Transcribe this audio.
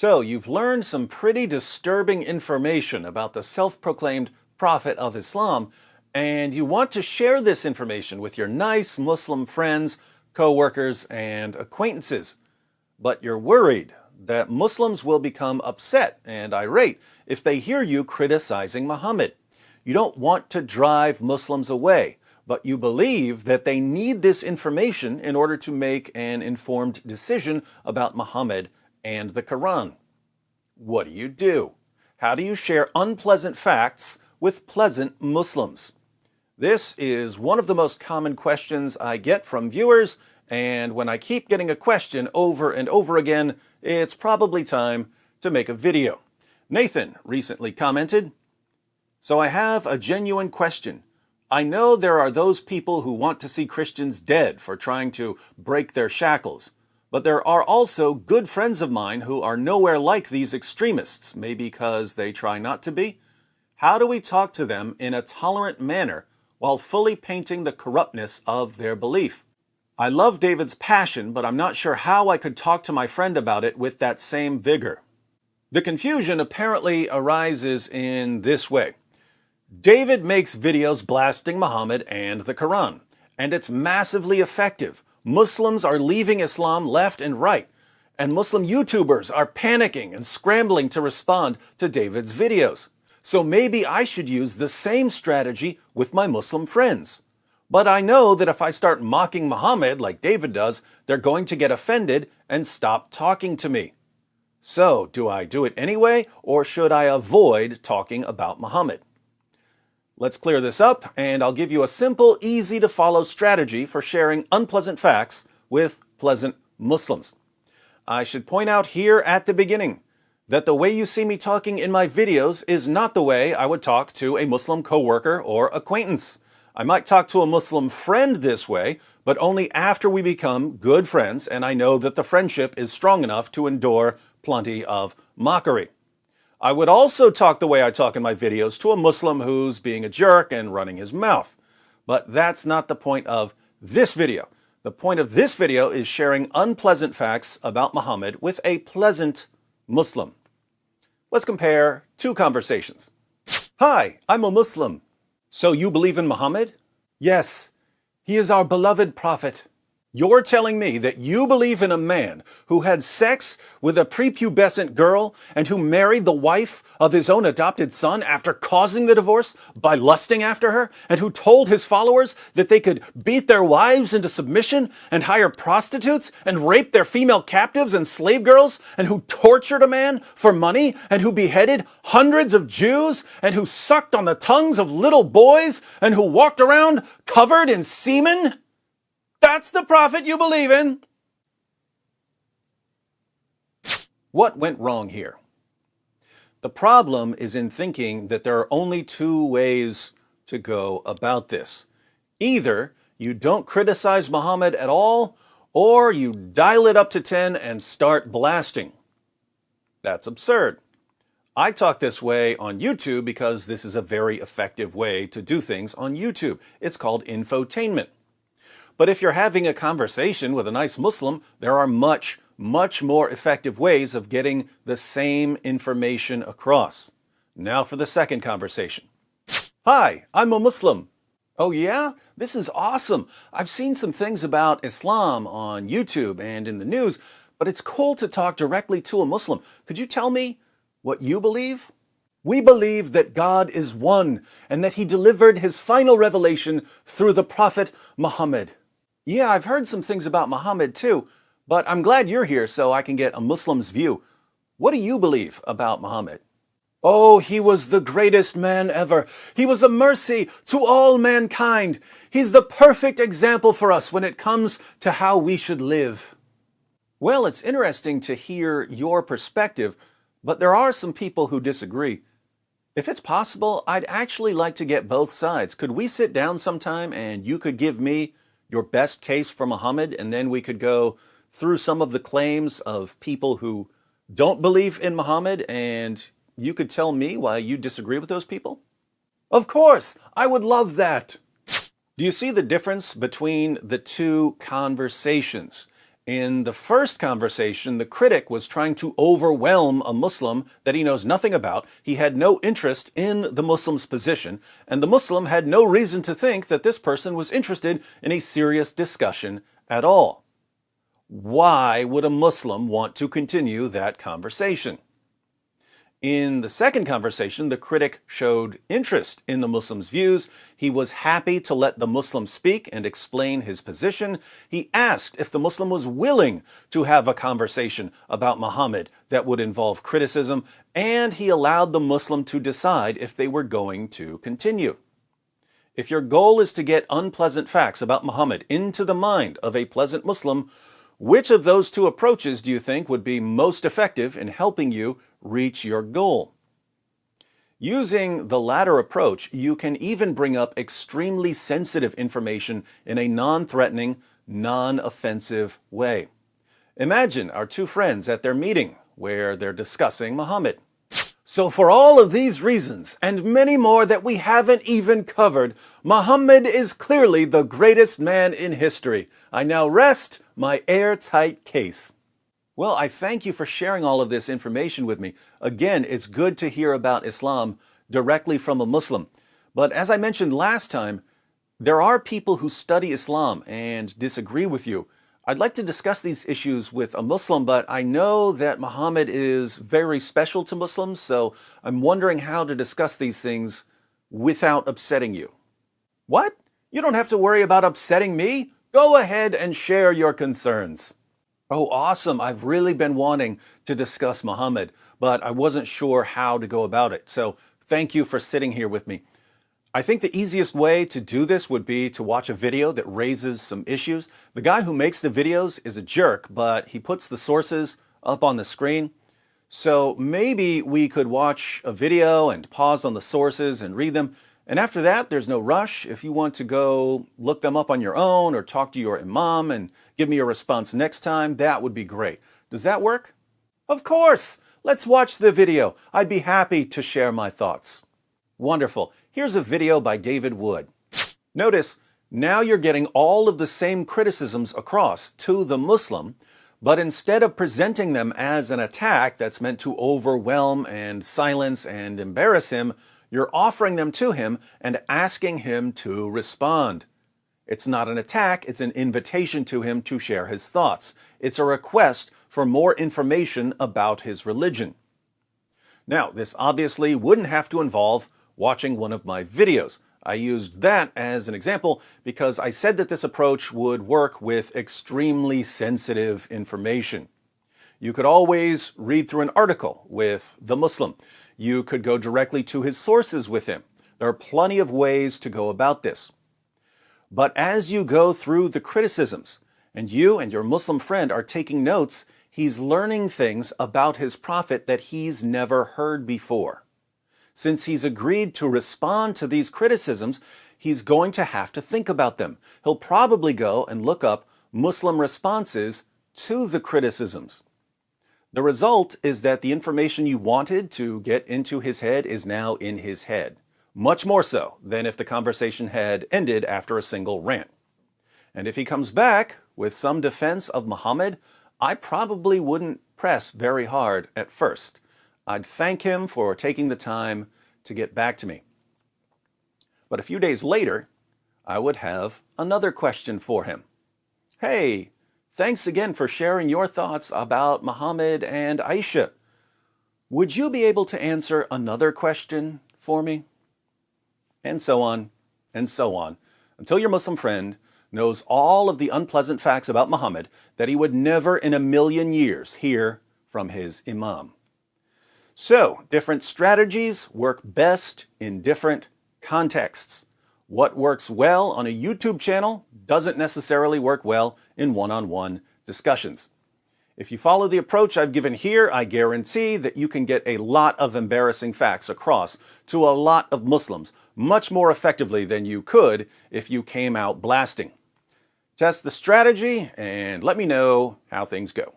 So, you've learned some pretty disturbing information about the self-proclaimed Prophet of Islam, and you want to share this information with your nice Muslim friends, co-workers, and acquaintances. But you're worried that Muslims will become upset and irate if they hear you criticizing Muhammad. You don't want to drive Muslims away, but you believe that they need this information in order to make an informed decision about Muhammad and the Quran. What do? How do you share unpleasant facts with pleasant Muslims? This is one of the most common questions I get from viewers, and when I keep getting a question over and over again, it's probably time to make a video. Nathan recently commented, "So I have a genuine question. I know there are those people who want to see Christians dead for trying to break their shackles. But there are also good friends of mine who are nowhere like these extremists, maybe because they try not to be. How do we talk to them in a tolerant manner while fully painting the corruptness of their belief? I love David's passion, but I'm not sure how I could talk to my friend about it with that same vigor." The confusion apparently arises in this way. David makes videos blasting Muhammad and the Quran, and it's massively effective. Muslims are leaving Islam left and right, and Muslim YouTubers are panicking and scrambling to respond to David's videos. So maybe I should use the same strategy with my Muslim friends. But I know that if I start mocking Muhammad like David does, they're going to get offended and stop talking to me. So, do I do it anyway, or should I avoid talking about Muhammad? Let's clear this up, and I'll give you a simple, easy-to-follow strategy for sharing unpleasant facts with pleasant Muslims. I should point out here at the beginning that the way you see me talking in my videos is not the way I would talk to a Muslim coworker or acquaintance. I might talk to a Muslim friend this way, but only after we become good friends and I know that the friendship is strong enough to endure plenty of mockery. I would also talk the way I talk in my videos to a Muslim who's being a jerk and running his mouth. But that's not the point of this video. The point of this video is sharing unpleasant facts about Muhammad with a pleasant Muslim. Let's compare two conversations. "Hi, I'm a Muslim." "So you believe in Muhammad?" "Yes, he is our beloved prophet." You're telling me that you believe in a man who had sex with a prepubescent girl and who married the wife of his own adopted son after causing the divorce by lusting after her, and who told his followers that they could beat their wives into submission and hire prostitutes and rape their female captives and slave girls, and who tortured a man for money, and who beheaded hundreds of Jews, and who sucked on the tongues of little boys, and who walked around covered in semen? That's the prophet you believe in. What went wrong here? The problem is in thinking that there are only two ways to go about this. Either you don't criticize Muhammad at all, or you dial it up to 10 and start blasting. That's absurd. I talk this way on YouTube because this is a very effective way to do things on YouTube. It's called infotainment. But if you're having a conversation with a nice Muslim, there are much more effective ways of getting the same information across. Now for the second conversation. "Hi, I'm a Muslim." "Oh yeah? This is awesome. I've seen some things about Islam on YouTube and in the news, but it's cool to talk directly to a Muslim. Could you tell me what you believe?" "We believe that God is one and that he delivered his final revelation through the Prophet Muhammad." "Yeah, I've heard some things about Muhammad too, but I'm glad you're here so I can get a Muslim's view. What do you believe about Muhammad?" "Oh, he was the greatest man ever. He was a mercy to all mankind. He's the perfect example for us when it comes to how we should live." Well, it's interesting to hear your perspective, but there are some people who disagree. If it's possible, I'd actually like to get both sides. Could we sit down sometime and you could give me your best case for Muhammad, and then we could go through some of the claims of people who don't believe in Muhammad, and you could tell me why you disagree with those people? Of course, I would love that. Do you see the difference between the two conversations? In the first conversation, the critic was trying to overwhelm a Muslim that he knows nothing about. He had no interest in the Muslim's position, and the Muslim had no reason to think that this person was interested in a serious discussion at all. Why would a Muslim want to continue that conversation? In the second conversation, the critic showed interest in the Muslim's views. He was happy to let the Muslim speak and explain his position. He asked if the Muslim was willing to have a conversation about Muhammad that would involve criticism, and he allowed the Muslim to decide if they were going to continue. If your goal is to get unpleasant facts about Muhammad into the mind of a pleasant Muslim, which of those two approaches do you think would be most effective in helping you reach your goal? Using the latter approach, you can even bring up extremely sensitive information in a non-threatening, non-offensive way. Imagine our two friends at their meeting where they're discussing Muhammad. So for all of these reasons, and many more that we haven't even covered, Muhammad is clearly the greatest man in history. I now rest my airtight case. Well, I thank you for sharing all of this information with me. Again, it's good to hear about Islam directly from a Muslim. But as I mentioned last time, there are people who study Islam and disagree with you. I'd like to discuss these issues with a Muslim, but I know that Muhammad is very special to Muslims, so I'm wondering how to discuss these things without upsetting you. What? You don't have to worry about upsetting me? Go ahead and share your concerns. Oh, awesome. I've really been wanting to discuss Muhammad, but I wasn't sure how to go about it. So thank you for sitting here with me. I think the easiest way to do this would be to watch a video that raises some issues. The guy who makes the videos is a jerk, but he puts the sources up on the screen. So maybe we could watch a video and pause on the sources and read them. And after that, there's no rush. If you want to go look them up on your own or talk to your imam and give me a response next time, that would be great. Does that work? Of course! Let's watch the video. I'd be happy to share my thoughts. Wonderful. Here's a video by David Wood. Notice, now you're getting all of the same criticisms across to the Muslim, but instead of presenting them as an attack that's meant to overwhelm and silence and embarrass him, you're offering them to him and asking him to respond. It's not an attack, it's an invitation to him to share his thoughts. It's a request for more information about his religion. Now, this obviously wouldn't have to involve watching one of my videos. I used that as an example because I said that this approach would work with extremely sensitive information. You could always read through an article with the Muslim. You could go directly to his sources with him. There are plenty of ways to go about this. But as you go through the criticisms, and you and your Muslim friend are taking notes, he's learning things about his prophet that he's never heard before. Since he's agreed to respond to these criticisms, he's going to have to think about them. He'll probably go and look up Muslim responses to the criticisms. The result is that the information you wanted to get into his head is now in his head. Much more so than if the conversation had ended after a single rant. And if he comes back with some defense of Muhammad, I probably wouldn't press very hard at first. I'd thank him for taking the time to get back to me. But a few days later, I would have another question for him. Hey, thanks again for sharing your thoughts about Muhammad and Aisha. Would you be able to answer another question for me? And so on, until your Muslim friend knows all of the unpleasant facts about Muhammad that he would never in a million years hear from his imam. So, different strategies work best in different contexts. What works well on a YouTube channel doesn't necessarily work well in one-on-one discussions. If you follow the approach I've given here, I guarantee that you can get a lot of embarrassing facts across to a lot of Muslims much more effectively than you could if you came out blasting. Test the strategy and let me know how things go.